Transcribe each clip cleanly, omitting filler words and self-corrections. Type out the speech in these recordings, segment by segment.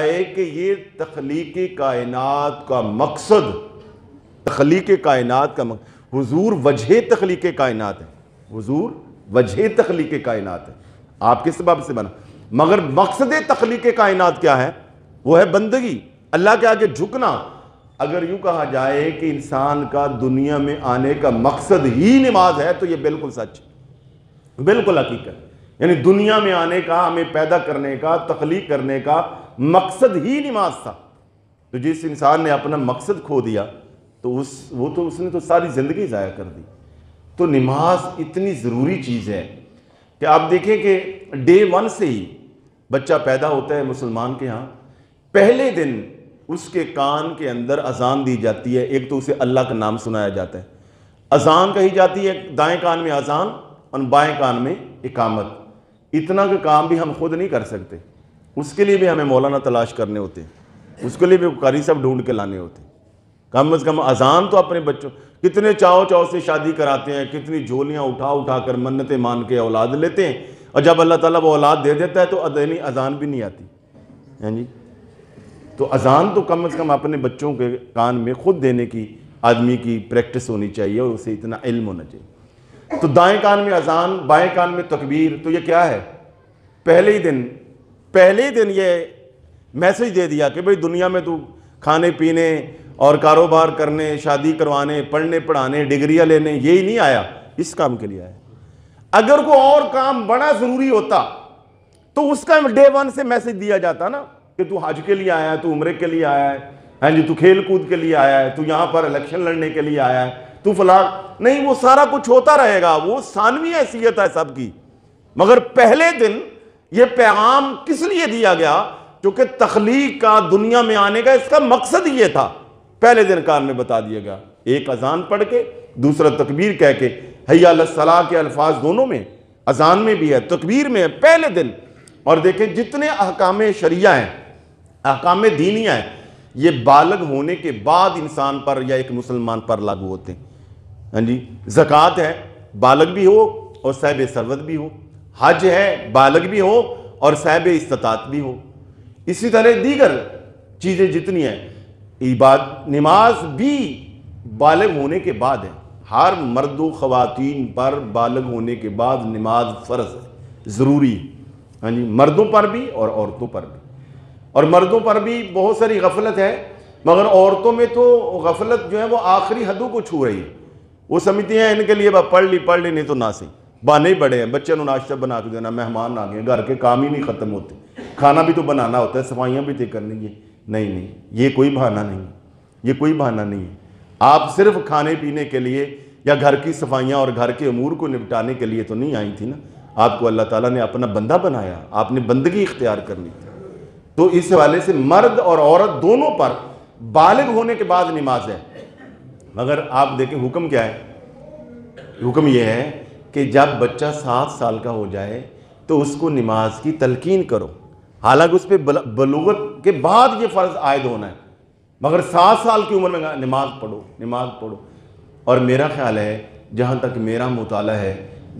ہے کہ یہ تخلیق کائنات کا مقصد، تخلیق کائنات کا مقصد حضور وجہ تخلیق کائنات ہے، حضور وجہ تخلیق کائنات ہے، آپ کس سبب سے بنا، مگر مقصد تخلیق کائنات کیا ہے؟ وہ ہے بندگی، اللہ کے آگے جھکنا۔ اگر یوں کہا جائے کہ انسان کا دنیا میں آنے کا مقصد ہی نماز ہے تو یہ بالکل سچ، بالکل حقیقت، یعنی دنیا میں آنے کا، ہمیں پیدا کرنے کا، تخلیق کرنے کا مقصد ہی نماز تھا۔ تو جس انسان نے اپنا مقصد کھو دیا تو اس نے تو ساری زندگی ضائع کر دی۔ تو نماز اتنی ضروری چیز ہے کہ آپ دیکھیں کہ ڈے ون سے ہی بچہ پیدا ہوتا ہے مسلمان کے ہاں، پہلے دن اس کے کان کے اندر اذان دی جاتی ہے، ایک تو اسے اللہ کا نام سنایا جاتا ہے، اذان کہی جاتی ہے، دائیں کان میں اذان اور بائیں کان میں اقامت۔ اتنا کا کام بھی ہم خود نہیں کر سکتے، اس کے لیے بھی ہمیں مولانا تلاش کرنے ہوتے ہیں، اس کے لیے بھی قاری صاحب ڈھونڈ کے لانے ہوتے ہیں۔ کم از کم اذان تو اپنے بچوں، کتنے چاؤ چاؤ سے شادی کراتے ہیں، کتنی جھولیاں اٹھا اٹھا کر منتیں مان کے اولاد لیتے ہیں، اور جب اللہ تعالیٰ وہ اولاد دے دیتا ہے تو ادینی اذان بھی نہیں آتی، ہاں جی۔ تو اذان تو کم از کم اپنے بچوں کے کان میں خود دینے کی آدمی کی پریکٹس ہونی چاہیے، اور اسے اتنا علم ہونا چاہیے۔ تو دائیں کان میں اذان، بائیں کان میں تکبیر، تو یہ کیا ہے؟ پہلے ہی دن یہ میسج دے دیا کہ بھئی دنیا میں تو کھانے پینے اور کاروبار کرنے، شادی کروانے، پڑھنے پڑھانے، ڈگریاں لینے یہی نہیں آیا، اس کام کے لیے آیا۔ اگر کوئی اور کام بڑا ضروری ہوتا تو اس کا ڈے ون سے میسج دیا جاتا نا کہ تو حج کے لیے آیا ہے، تو عمرے کے لیے آیا ہے، ہاں جی، تو کھیل کود کے لیے آیا ہے، تو یہاں پر الیکشن لڑنے کے لیے آیا ہے، تو فلاں نہیں، وہ سارا کچھ ہوتا رہے گا، وہ ثانوی حیثیت ہے سب کی۔ مگر پہلے دن یہ پیغام کس لیے دیا گیا؟ کیونکہ تخلیق کا، دنیا میں آنے کا اس کا مقصد یہ تھا، پہلے دن کان میں بتا دیا گیا، ایک اذان پڑھ کے، دوسرا تکبیر کہہ کے، حی علی الصلاۃ کے الفاظ دونوں میں، اذان میں بھی ہے، تکبیر میں ہے، پہلے دن۔ اور دیکھیں جتنے احکام شریعہ ہیں، احکام دینیہ ہیں، یہ بالغ ہونے کے بعد انسان پر یا ایک مسلمان پر لاگو ہوتے ہیں، ہاں جی۔ زکوٰۃ ہے، بالغ بھی ہو اور صاحب ثروت بھی ہو، حج ہے، بالغ بھی ہو اور صاحب استطاعت بھی ہو، اسی طرح دیگر چیزیں جتنی ہیں، نماز بھی بالغ ہونے کے بعد ہے، ہر مرد و خواتین پر بالغ ہونے کے بعد نماز فرض ہے، ضروری ہے، ہاں جی، مردوں پر بھی اور عورتوں پر بھی۔ اور مردوں پر بھی بہت ساری غفلت ہے، مگر عورتوں میں تو غفلت جو ہے وہ آخری حدوں کو چھو رہی ہے۔ وہ سمجھتی ہیں ان کے لیے پڑھ لی نہیں تو نہ صحیح، بہانے ہی بڑے ہیں، بچے نو ناشتہ بنا کے دینا، مہمان آ گئے، گھر کے کام ہی نہیں ختم ہوتے، کھانا بھی تو بنانا ہوتا ہے، صفائیاں بھی کرنی ہے۔ نہیں، یہ کوئی بہانہ نہیں، یہ کوئی بہانہ نہیں ہے۔ آپ صرف کھانے پینے کے لیے یا گھر کی صفائیاں اور گھر کے امور کو نپٹانے کے لیے تو نہیں آئی تھی نا، آپ کو اللہ تعالیٰ نے اپنا بندہ بنایا، آپ نے بندگی اختیار کرنی تھی۔ تو اس حوالے سے مرد اور عورت دونوں پر بالغ ہونے کے بعد نماز ہے۔ مگر آپ دیکھیں حکم کیا ہے؟ حکم یہ ہے کہ جب بچہ 7 سال کا ہو جائے تو اس کو نماز کی تلقین کرو، حالانکہ اس پہ بلوغت کے بعد یہ فرض عائد ہونا ہے، مگر 7 سال کی عمر میں نماز پڑھو۔ اور میرا خیال ہے، جہاں تک میرا مطالعہ ہے،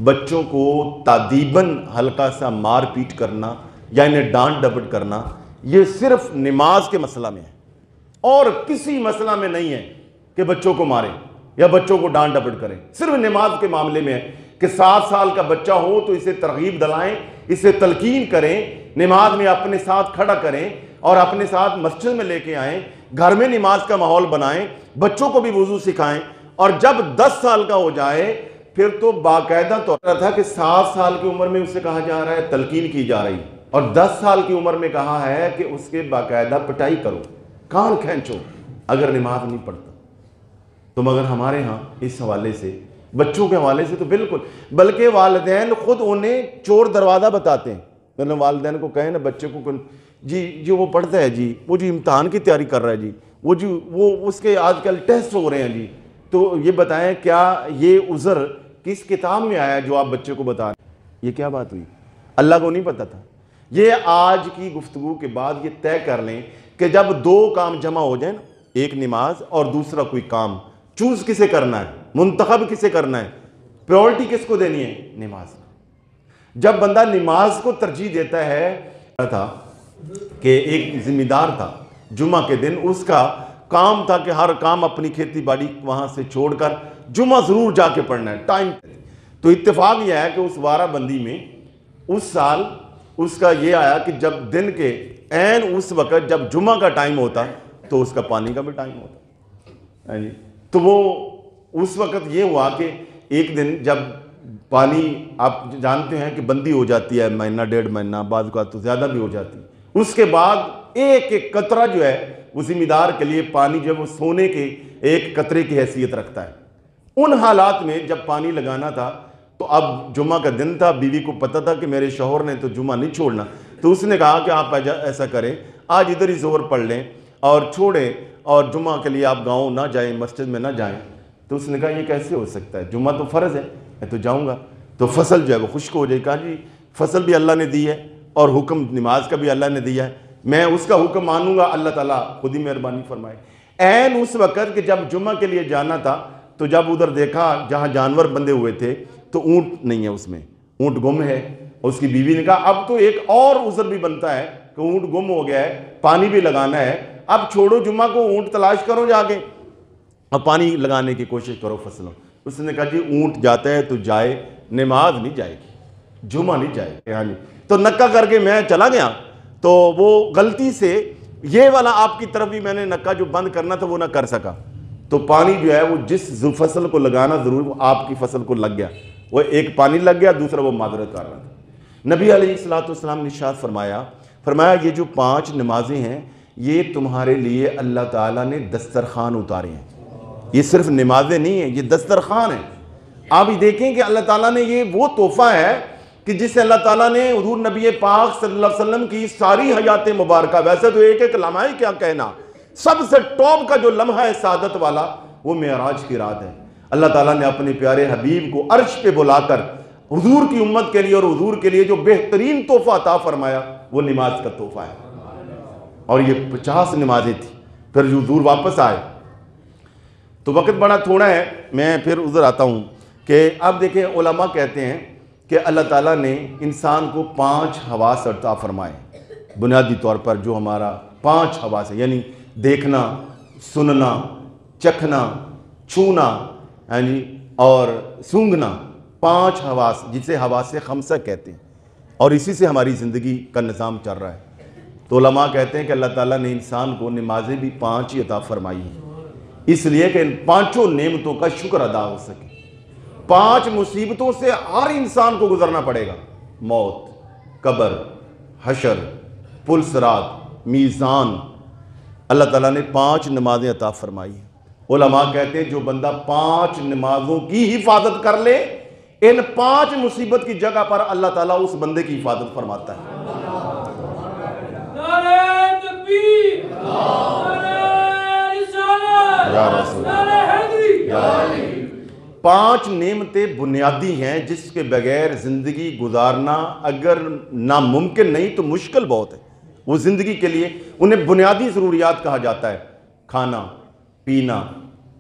بچوں کو تادیباً ہلکا سا مار پیٹ کرنا یا انہیں ڈانٹ ڈپٹ کرنا، یہ صرف نماز کے مسئلہ میں ہے، اور کسی مسئلہ میں نہیں ہے کہ بچوں کو ماریں یا بچوں کو ڈانٹ ڈپٹ کریں، صرف نماز کے معاملے میں ہے کہ 7 سال کا بچہ ہو تو اسے ترغیب دلائیں، اسے تلقین کریں، نماز میں اپنے ساتھ کھڑا کریں اور اپنے ساتھ مسجد میں لے کے آئیں، گھر میں نماز کا ماحول بنائیں، بچوں کو بھی وضو سکھائیں۔ اور جب 10 سال کا ہو جائے پھر تو باقاعدہ طور تھا کہ 7 سال کی عمر میں اسے کہا جا رہا ہے، تلقین کی جا رہی، اور 10 سال کی عمر میں کہا ہے کہ اس کے باقاعدہ پٹائی کرو، کان کھینچو اگر نماز نہیں پڑھتا۔ تو مگر ہمارے ہاں اس حوالے سے، بچوں کے حوالے سے تو بالکل، بلکہ والدین خود انہیں چور دروازہ بتاتے ہیں۔ مطلب والدین کو کہیں نا بچے کو، جی وہ پڑھتا ہے جی، وہ جی امتحان کی تیاری کر رہا ہے جی، وہ اس کے آج کل ٹیسٹ ہو رہے ہیں جی، تو یہ بتائیں کیا یہ عذر کس کتاب میں آیا جو آپ بچے کو بتا رہے ہیں؟ یہ کیا بات ہوئی؟ اللہ کو نہیں پتا تھا؟ یہ آج کی گفتگو کے بعد یہ طے کر لیں کہ جب 2 کام جمع ہو جائیں نا، ایک نماز اور دوسرا کوئی کام، چوز کسے کرنا ہے، منتخب کسے کرنا ہے، پریورٹی کس کو دینی ہے؟ نماز۔ جب بندہ نماز کو ترجیح دیتا ہے تھا کہ ایک ذمہ دار تھا، جمعہ کے دن اس کا کام تھا کہ ہر کام اپنی کھیتی باڑی وہاں سے چھوڑ کر جمعہ ضرور جا کے پڑھنا ہے ٹائم۔ تو اتفاق یہ ہے کہ اس وارہ بندی میں اس سال اس کا یہ آیا کہ جب دن کے عین اس وقت جب جمعہ کا ٹائم ہوتا تو اس کا پانی کا بھی ٹائم ہوتا، تو وہ اس وقت یہ ہوا کہ ایک دن جب پانی آپ جانتے ہیں کہ بندی ہو جاتی ہے مہینہ ڈیڑھ مہینہ، بعض کا تو زیادہ بھی ہو جاتی ہے، اس کے بعد ایک ایک قطرہ جو ہے وہ ذمہ دار کے لیے پانی جو ہے وہ سونے کے ایک قطرے کی حیثیت رکھتا ہے۔ ان حالات میں جب پانی لگانا تھا تو اب جمعہ کا دن تھا، بیوی کو پتہ تھا کہ میرے شوہر نے تو جمعہ نہیں چھوڑنا، تو اس نے کہا کہ آپ ایسا کریں آج ادھر ہی ظہر پڑھ لیں اور چھوڑیں اور جمعہ کے لیے آپ گاؤں نہ جائیں، مسجد میں نہ جائیں۔ تو اس نے کہا یہ کیسے ہو سکتا ہے، جمعہ تو فرض ہے، میں تو جاؤں گا، تو فصل جو ہے وہ خشک ہو جائے۔ کہا جی فصل بھی اللہ نے دی ہے اور حکم نماز کا بھی اللہ نے دیا ہے، میں اس کا حکم مانوں گا، اللہ تعالیٰ خود ہی مہربانی فرمائے۔ عین اس وقت کہ جب جمعہ کے لیے جانا تھا تو جب ادھر دیکھا جہاں جانور بندھے ہوئے تھے تو اونٹ نہیں ہے، اس میں اونٹ گم ہے۔ اس کی بیوی نے کہا اب تو ایک اور عذر بھی بنتا ہے کہ اونٹ گم ہو گیا ہے، پانی بھی لگانا ہے، اب چھوڑو جمعہ کو، اونٹ تلاش کرو جا کے اور پانی لگانے کی کوشش کرو فصلوں۔ اس نے کہا جی اونٹ جاتا ہے تو جائے، نماز نہیں جائے گی، جمعہ نہیں جائے گی۔ تو نکا کر کے میں چلا گیا، تو وہ غلطی سے یہ والا آپ کی طرف بھی میں نے نکا جو بند کرنا تھا وہ نہ کر سکا، تو پانی جو ہے وہ جس فصل کو لگانا ضرور وہ آپ کی فصل کو لگ گیا، وہ ایک پانی لگ گیا، دوسرا وہ معذرت کر رہا تھا۔ نبی علیہ السلام نے ارشاد فرمایا یہ جو 5 نمازیں ہیں یہ تمہارے لیے اللہ تعالیٰ نے دسترخوان اتارے ہیں، یہ صرف نمازیں نہیں ہیں، یہ دسترخوان ہیں۔ آپ ہی دیکھیں کہ اللہ تعالیٰ نے یہ وہ تحفہ ہے کہ جس سے اللہ تعالیٰ نے حضور نبی پاک صلی اللہ علیہ وسلم کی ساری حیات مبارکہ، ویسے تو ایک ایک لمحہ ہی کیا کہنا، سب سے ٹاپ کا جو لمحہ ہے سعادت والا وہ معراج کی رات ہے۔ اللہ تعالیٰ نے اپنے پیارے حبیب کو عرش پہ بلا کر حضور کی امت کے لیے اور حضور کے لیے جو بہترین تحفہ عطا فرمایا وہ نماز کا تحفہ ہے، اور یہ 50 نمازیں تھیں۔ پھر حضور واپس آئے تو وقت بڑا تھوڑا ہے، میں پھر ادھر آتا ہوں کہ اب دیکھیں علماء کہتے ہیں کہ اللہ تعالیٰ نے انسان کو 5 حواس عطا فرمائے بنیادی طور پر، جو ہمارا 5 حواس ہے، یعنی دیکھنا، سننا، چکھنا، چھونا اور سونگھنا، 5 حواس جسے حواس خمسہ کہتے ہیں، اور اسی سے ہماری زندگی کا نظام چل رہا ہے۔ تو علماء کہتے ہیں کہ اللہ تعالیٰ نے انسان کو نمازیں بھی 5 ہی عطا فرمائی ہیں، اس لیے کہ ان 5 نعمتوں کا شکر ادا ہو سکے۔ 5 مصیبتوں سے ہر انسان کو گزرنا پڑے گا، موت، قبر، حشر، پل صراط، میزان۔ اللہ تعالیٰ نے 5 نمازیں عطا فرمائی ہیں۔ علماء کہتے ہیں جو بندہ 5 نمازوں کی حفاظت کر لے، ان 5 مصیبت کی جگہ پر اللہ تعالیٰ اس بندے کی حفاظت فرماتا ہے۔ نعرہ تکبیر، نعرہ رسالت، نعرہ حیدری۔ 5 نعمتیں بنیادی ہیں جس کے بغیر زندگی گزارنا اگر ناممکن نہیں تو مشکل بہت ہے۔ وہ زندگی کے لیے انہیں بنیادی ضروریات کہا جاتا ہے، کھانا، پینا،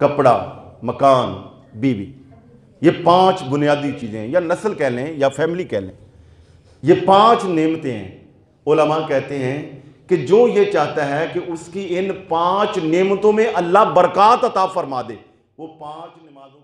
کپڑا، مکان، بیوی۔ یہ 5 بنیادی چیزیں ہیں، یا نسل کہہ لیں یا فیملی کہہ لیں، یہ 5 نعمتیں ہیں۔ علماء کہتے ہیں کہ جو یہ چاہتا ہے کہ اس کی ان 5 نعمتوں میں اللہ برکات عطا فرما دے، وہ 5 نمازوں